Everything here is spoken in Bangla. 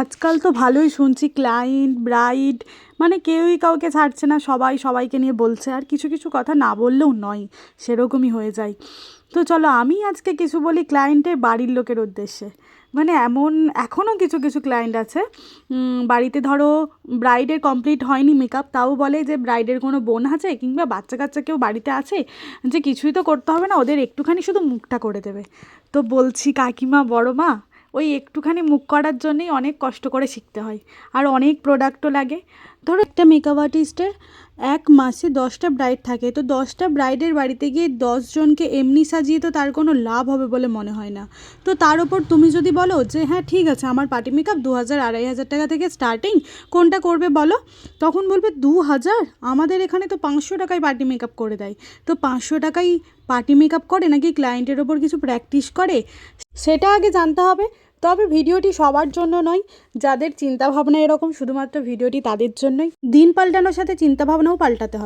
আজকাল তো ভালোই শুনছি ক্লায়েন্ট ব্রাইড মানে কেউই কাউকে ছাড়ছে না, সবাই সবাইকে নিয়ে বলছে। আর কিছু কিছু কথা না বললেও নয়, সেরকমই হয়ে যায়। তো চলো আমি আজকে কিছু বলি ক্লায়েন্টের বাড়ির লোকের উদ্দেশ্যে। মানে এমন এখনও কিছু কিছু ক্লায়েন্ট আছে, বাড়িতে ধরো ব্রাইডের কমপ্লিট হয়নি মেকআপ, তাও বলে যে ব্রাইডের কোনো বোন আছে কিংবা বাচ্চা কাচ্চা কেউ বাড়িতে আছে, যে কিছুই তো করতে হবে না, ওদের একটুখানি শুধু মুখটা করে দেবে। তো বলছি কাকিমা বড় মা, ওই একটুখানি মুখ করার জন্যই অনেক কষ্ট করে শিখতে হয়, আর অনেক প্রোডাক্টও লাগে। ধরো একটা মেকআপ আর্টিস্টের এক মাসে 10টা ব্রাইড থাকে, তো 10টা ব্রাইডের বাড়িতে গিয়ে 10জনকে এমনি সাজিয়ে তো তার কোনো লাভ হবে বলে মনে হয় না। তো তার ওপর তুমি যদি বলো যে হ্যাঁ ঠিক আছে আমার পার্টি মেকআপ 2,000 2,500 টাকা থেকে স্টার্টিং, কোনটা করবে বলো, তখন বলবে 2,000, আমাদের এখানে তো 500 টাকায় পার্টি মেকআপ করে দেয়। তো 500 টাকায় পার্টি মেকআপ করে নাকি ক্লায়েন্টের ওপর কিছু প্র্যাকটিস করে, সেটা আগে জানতে হবে। তবে ভিডিওটি সবার জন্য নয়, যাদের চিন্তাভাবনা এরকম শুধুমাত্র ভিডিওটি তাদের জন্যই। দিন পাল্টানোর সাথে চিন্তাভাবনাও পাল্টাতে হবে।